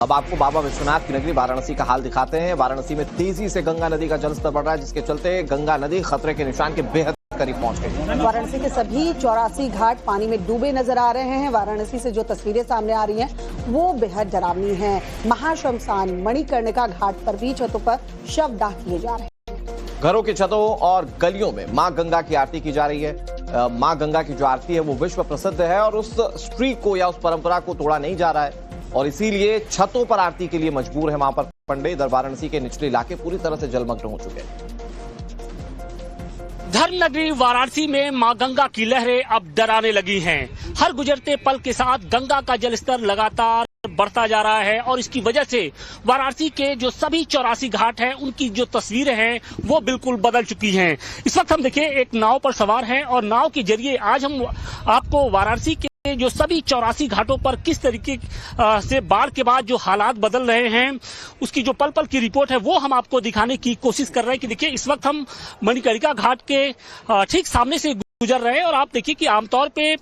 अब आपको बाबा विश्वनाथ की नगरी वाराणसी का हाल दिखाते हैं। वाराणसी में तेजी से गंगा नदी का जलस्तर बढ़ रहा है, जिसके चलते गंगा नदी खतरे के निशान के बेहद करीब पहुंच गई। वाराणसी के सभी 84 घाट पानी में डूबे नजर आ रहे हैं। वाराणसी से जो तस्वीरें सामने आ रही हैं वो बेहद डरावनी हैं। महाश्मशान मणिकर्णिका घाट पर भी छतों पर शव दाह किए जा रहे हैं। घरों की छतों और गलियों में मां गंगा की आरती की जा रही है। मां गंगा की जो आरती है वो विश्व प्रसिद्ध है और उस स्ट्रीक को या उस परंपरा को तोड़ा नहीं जा रहा है और इसीलिए छतों पर आरती के लिए मजबूर है वहां पर पंडित। इधर वाराणसी के निचले इलाके पूरी तरह से जलमग्न हो चुके हैं। धर्म नगरी वाराणसी में मां गंगा की लहरें अब डराने लगी हैं। हर गुजरते पल के साथ गंगा का जलस्तर लगातार बढ़ता जा रहा है और इसकी वजह से वाराणसी के जो सभी 84 घाट हैं उनकी जो तस्वीरें हैं वो बिल्कुल बदल चुकी हैं। इस वक्त हम देखिए एक नाव पर सवार हैं और नाव के जरिए आज हम आपको वाराणसी के जो सभी 84 घाटों पर किस तरीके से बाढ़ के बाद जो हालात बदल रहे हैं उसकी जो पल पल की रिपोर्ट है वो हम आपको दिखाने की कोशिश कर रहे हैं कि देखिए इस वक्त हम मणिकर्णिका घाट के ठीक सामने से गुजर रहे हैं और आप देखिए कि आमतौर पे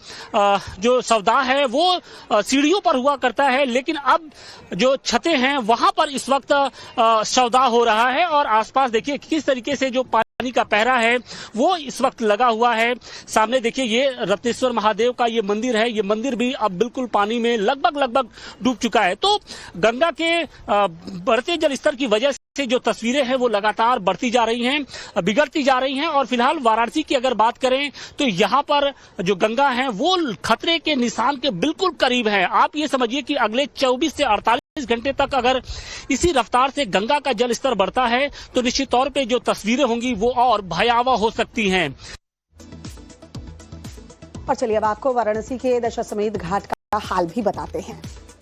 जो शवदाह है वो सीढ़ियों पर हुआ करता है, लेकिन अब जो छतें हैं वहां पर इस वक्त शवदाह हो रहा है और आसपास देखिए किस तरीके से जो पानी का पहरा है वो इस वक्त लगा हुआ है। सामने देखिए ये रत्नेश्वर महादेव का ये मंदिर है, ये मंदिर भी अब बिल्कुल पानी में लगभग डूब चुका है। तो गंगा के बढ़ते जल स्तर की वजह से जो तस्वीरें हैं वो लगातार बढ़ती जा रही हैं, बिगड़ती जा रही हैं और फिलहाल वाराणसी की अगर बात करें तो यहाँ पर जो गंगा है वो खतरे के निशान के बिल्कुल करीब है। आप ये समझिए कि अगले 24 से 48 घंटे तक अगर इसी रफ्तार से गंगा का जल स्तर बढ़ता है तो निश्चित तौर पे जो तस्वीरें होंगी वो और भयावह हो सकती हैं। और चलिए अब आपको वाराणसी के दशाश्वमेध घाट का हाल भी बताते हैं।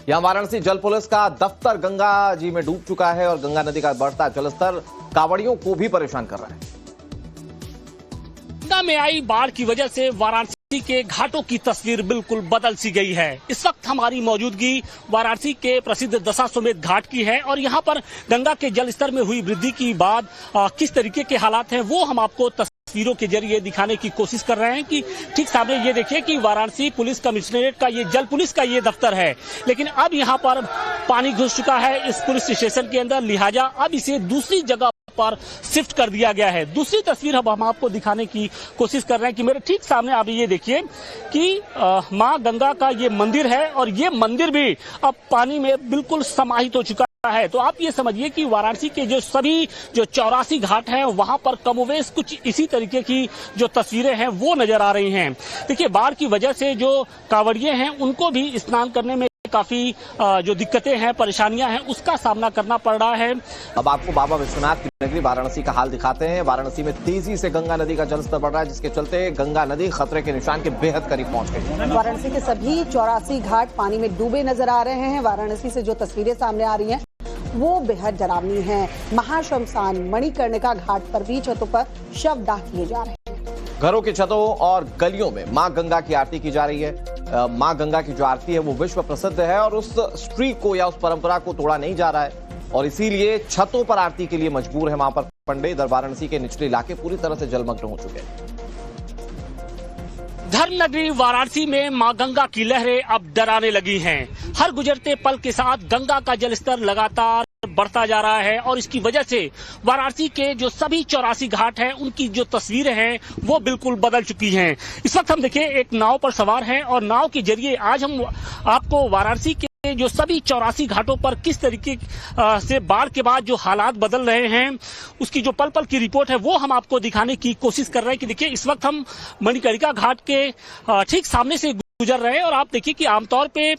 यहाँ वाराणसी जल पुलिस का दफ्तर गंगा जी में डूब चुका है और गंगा नदी का बढ़ता जलस्तर कांवड़ियों को भी परेशान कर रहा है। गंगा में आई बाढ़ की वजह से वाराणसी के घाटों की तस्वीर बिल्कुल बदल सी गई है। इस वक्त हमारी मौजूदगी वाराणसी के प्रसिद्ध दशाश्वमेध घाट की है और यहाँ पर गंगा के जल स्तर में हुई वृद्धि की बाद किस तरीके के हालात हैं वो हम आपको तस्वीरों के जरिए दिखाने की कोशिश कर रहे हैं कि ठीक सामने ये देखिए कि वाराणसी पुलिस कमिश्नरेट का ये जल पुलिस का ये दफ्तर है, लेकिन अब यहाँ पर पानी घुस चुका है इस पुलिस स्टेशन के अंदर, लिहाजा अब इसे दूसरी जगह पर शिफ्ट कर दिया गया है। दूसरी तस्वीर अब हम आपको दिखाने की कोशिश कर रहे हैं कि मेरे ठीक सामने आप ये देखिए कि मां गंगा का ये मंदिर है और ये मंदिर भी अब पानी में बिल्कुल समाहित हो चुका है। तो आप ये समझिए कि वाराणसी के जो सभी जो 84 घाट हैं वहां पर कमोवेश कुछ इसी तरीके की जो तस्वीरें हैं वो नजर आ रही हैं। देखिए बाढ़ की वजह से जो कांवड़िए हैं उनको भी स्नान करने में काफी जो दिक्कतें हैं, परेशानियां हैं, उसका सामना करना पड़ रहा है। अब आपको बाबा विश्वनाथ की नगरी वाराणसी का हाल दिखाते हैं। वाराणसी में तेजी से गंगा नदी का जलस्तर बढ़ रहा है, जिसके चलते गंगा नदी खतरे के निशान के बेहद करीब पहुंच गई। वाराणसी के सभी 84 घाट पानी में डूबे नजर आ रहे हैं। वाराणसी से जो तस्वीरें सामने आ रही हैं वो बेहद डरावनी हैं। महाश्मशान मणिकर्णिका घाट पर भी छतों पर शव दाह किए जा रहे हैं। घरों की छतों और गलियों में मां गंगा की आरती की जा रही है। मां गंगा की जो आरती है वो विश्व प्रसिद्ध है और उस स्ट्रीक को या उस परंपरा को तोड़ा नहीं जा रहा है और इसीलिए छतों पर आरती के लिए मजबूर है वहां पर पंडित। इधर वाराणसी के निचले इलाके पूरी तरह से जलमग्न हो चुके हैं। धर्म नगरी वाराणसी में मां गंगा की लहरें अब डराने लगी हैं। हर गुजरते पल के साथ गंगा का जलस्तर लगातार बढ़ता जा रहा है और इसकी वजह से वाराणसी के जो सभी 84 घाट हैं उनकी जो तस्वीरें हैं वो बिल्कुल बदल चुकी हैं। इस वक्त हम देखिए एक नाव पर सवार हैं और नाव के जरिए आज हम आपको वाराणसी के जो सभी 84 घाटों पर किस तरीके से बाढ़ के बाद जो हालात बदल रहे हैं उसकी जो पल पल की रिपोर्ट है वो हम आपको दिखाने की कोशिश कर रहे हैं कि देखिए इस वक्त हम मणिकर्णिका घाट के ठीक सामने से गुजर रहे हैं और आप देखिए कि आमतौर पे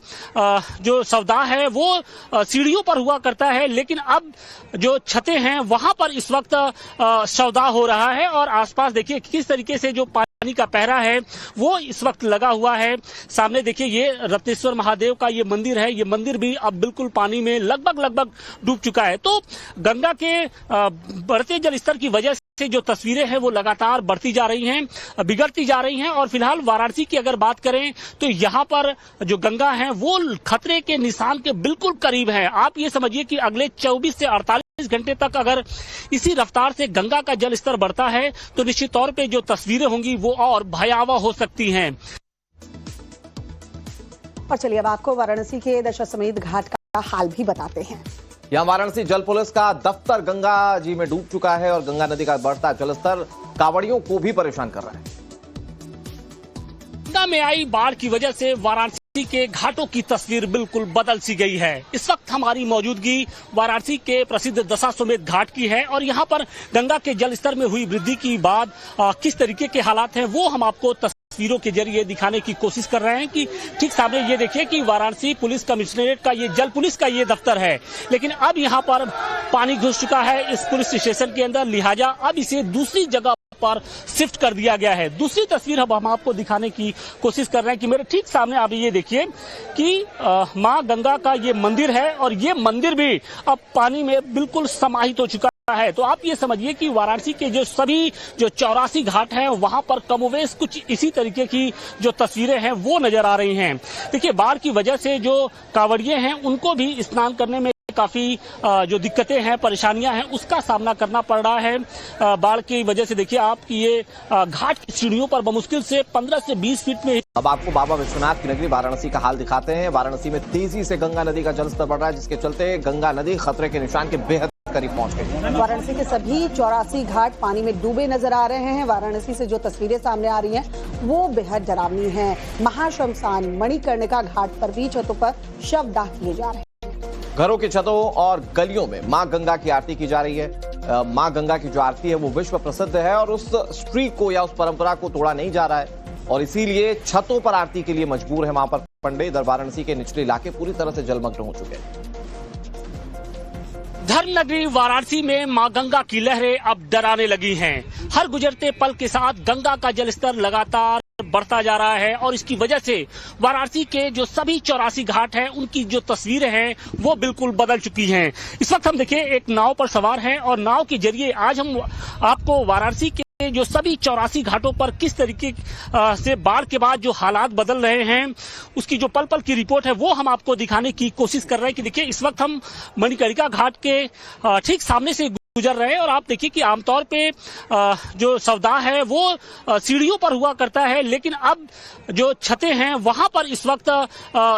जो शवदाह है वो सीढ़ियों पर हुआ करता है, लेकिन अब जो छतें हैं वहां पर इस वक्त शवदाह हो रहा है और आसपास देखिए किस तरीके से जो पानी का पहरा है वो इस वक्त लगा हुआ है। सामने देखिए ये रत्नेश्वर महादेव का ये मंदिर है, ये मंदिर भी अब बिल्कुल पानी में लगभग डूब चुका है। तो गंगा के बढ़ते जल स्तर की वजह से जो तस्वीरें हैं वो लगातार बढ़ती जा रही हैं, बिगड़ती जा रही हैं और फिलहाल वाराणसी की अगर बात करें तो यहाँ पर जो गंगा है वो खतरे के निशान के बिल्कुल करीब है। आप ये समझिए कि अगले 24 से 48 घंटे तक अगर इसी रफ्तार से गंगा का जल स्तर बढ़ता है तो निश्चित तौर पे जो तस्वीरें होंगी वो और भयावह हो सकती हैं। और चलिए अब आपको वाराणसी के दशाश्वमेध घाट हाल भी बताते हैं। यहाँ वाराणसी जल पुलिस का दफ्तर गंगा जी में डूब चुका है और गंगा नदी का बढ़ता जलस्तर कांवड़ियों को भी परेशान कर रहा है। गंगा में आई बाढ़ की वजह से वाराणसी के घाटों की तस्वीर बिल्कुल बदल सी गई है। इस वक्त हमारी मौजूदगी वाराणसी के प्रसिद्ध दशाश्वमेध घाट की है और यहाँ पर गंगा के जल स्तर में हुई वृद्धि के बाद किस तरीके के हालात हैं वो हम आपको तस्वीरों के जरिए दिखाने की कोशिश कर रहे हैं कि ठीक सामने ये देखिए कि वाराणसी पुलिस कमिश्नरेट का ये जल पुलिस का ये दफ्तर है, लेकिन अब यहाँ पर पानी घुस चुका है इस पुलिस स्टेशन के अंदर, लिहाजा अब इसे दूसरी जगह पर शिफ्ट कर दिया गया है। दूसरी तस्वीर अब हम आपको दिखाने की कोशिश कर रहे हैं कि मेरे ठीक सामने आप ये देखिए कि मां गंगा का ये मंदिर है और ये मंदिर भी अब पानी में बिल्कुल समाहित हो चुका है। तो आप ये समझिए कि वाराणसी के जो सभी 84 घाट हैं वहां पर कमोवेश कुछ इसी तरीके की जो तस्वीरें हैं वो नजर आ रही हैं। देखिए बाढ़ की वजह से जो कांवड़िए हैं उनको भी स्नान करने में काफी जो दिक्कतें हैं परेशानियां हैं उसका सामना करना पड़ रहा है। बाढ़ की वजह से देखिए आप कि ये घाट की सीढ़ियों पर बमुश्किल से 15 से 20 फीट में। अब आपको बाबा विश्वनाथ की नगरी वाराणसी का हाल दिखाते हैं। वाराणसी में तेजी से गंगा नदी का जलस्तर बढ़ रहा है, जिसके चलते गंगा नदी खतरे के निशान के बेहद करीब पहुंच गई। वाराणसी के सभी 84 घाट पानी में डूबे नजर आ रहे हैं। वाराणसी से जो तस्वीरें सामने आ रही हैं वो बेहद डरावनी हैं। महाश्मशान मणिकर्णिका घाट पर भी छतों पर शव दाह किए जा रहे हैं। घरों की छतों और गलियों में मां गंगा की आरती की जा रही है। मां गंगा की जो आरती है वो विश्व प्रसिद्ध है और उस स्ट्रीक को या उस परंपरा को तोड़ा नहीं जा रहा है और इसीलिए छतों पर आरती के लिए मजबूर है वहां पर पंडित। इधर वाराणसी के निचले इलाके पूरी तरह से जलमग्न हो चुके हैं। धर्म नगरी वाराणसी में मां गंगा की लहरें अब डराने लगी हैं। हर गुजरते पल के साथ गंगा का जलस्तर लगातार बढ़ता जा रहा है और इसकी वजह से वाराणसी के जो सभी 84 घाट हैं उनकी जो तस्वीरें हैं वो बिल्कुल बदल चुकी हैं। इस वक्त हम देखिए एक नाव पर सवार हैं और नाव के जरिए आज हम आपको वाराणसी के जो सभी 84 घाटों पर किस तरीके से बाढ़ के बाद जो हालात बदल रहे हैं उसकी जो पल पल की रिपोर्ट है वो हम आपको दिखाने की कोशिश कर रहे हैं। कि देखिए इस वक्त हम मणिकर्णिका घाट के ठीक सामने से गुजर रहे हैं और आप देखिए कि आमतौर पे जो शवदाह है वो सीढ़ियों पर हुआ करता है, लेकिन अब जो छतें हैं वहां पर इस वक्त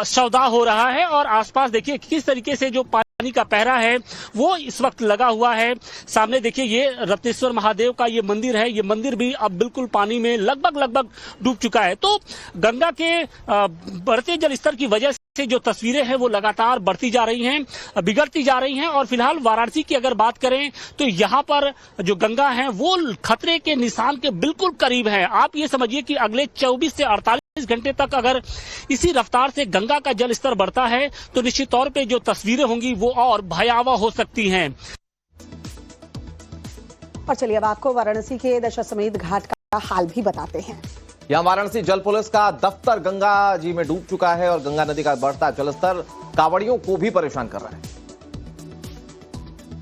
शवदाह हो रहा है और आसपास देखिए किस तरीके से जो पानी का पहरा है वो इस वक्त लगा हुआ है। सामने देखिए ये रत्नेश्वर महादेव का ये मंदिर है, ये मंदिर भी अब बिल्कुल पानी में लगभग डूब चुका है। तो गंगा के बढ़ते जल स्तर की वजह से जो तस्वीरें हैं वो लगातार बढ़ती जा रही हैं, बिगड़ती जा रही हैं और फिलहाल वाराणसी की अगर बात करें तो यहाँ पर जो गंगा है वो खतरे के निशान के बिल्कुल करीब है। आप ये समझिए कि अगले 24 से 48 घंटे तक अगर इसी रफ्तार से गंगा का जल स्तर बढ़ता है तो निश्चित तौर पे जो तस्वीरें होंगी वो और भयावह हो सकती हैं। और चलिए अब आपको वाराणसी के दशाश्वमेध घाट का हाल भी बताते हैं। यहाँ वाराणसी जल पुलिस का दफ्तर गंगा जी में डूब चुका है और गंगा नदी का बढ़ता जलस्तर कांवड़ियों को भी परेशान कर रहा है।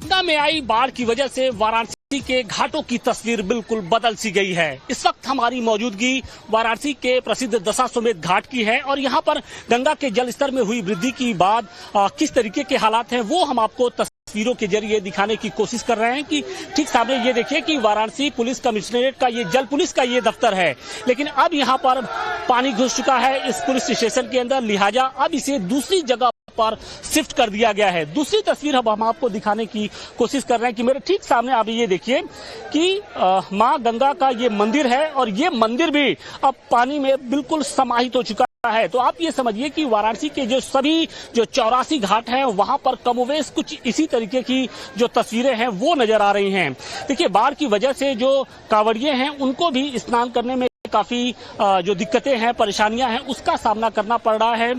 गंगा में आई बाढ़ की वजह से वाराणसी के घाटों की तस्वीर बिल्कुल बदल सी गई है। इस वक्त हमारी मौजूदगी वाराणसी के प्रसिद्ध दशाश्वमेध घाट की है और यहाँ पर गंगा के जल स्तर में हुई वृद्धि के बाद किस तरीके के हालात हैं वो हम आपको तस्वीरों के जरिए दिखाने की कोशिश कर रहे हैं। कि ठीक सामने ये देखिए कि वाराणसी पुलिस कमिश्नरेट का ये जल पुलिस का ये दफ्तर है, लेकिन अब यहाँ पर पानी घुस चुका है इस पुलिस स्टेशन के अंदर, लिहाजा अब इसे दूसरी जगह पर शिफ्ट कर दिया गया है। दूसरी तस्वीर अब हम आपको दिखाने की कोशिश कर रहे हैं कि मेरे ठीक सामने आप ये देखिए कि मां गंगा का ये मंदिर है और ये मंदिर भी अब पानी में बिल्कुल समाहित हो चुका है। तो आप ये समझिए कि वाराणसी के जो सभी 84 घाट हैं वहां पर कमोवेश कुछ इसी तरीके की जो तस्वीरें हैं वो नजर आ रही हैं। देखिए बाढ़ की वजह से जो कांवड़िए हैं उनको भी स्नान करने में काफी जो दिक्कतें हैं परेशानियां हैं उसका सामना करना पड़ रहा है।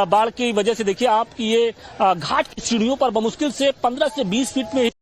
बाढ़ की वजह से देखिए आप कि ये घाट की सीढ़ियों पर बमुश्किल से 15 से 20 फीट में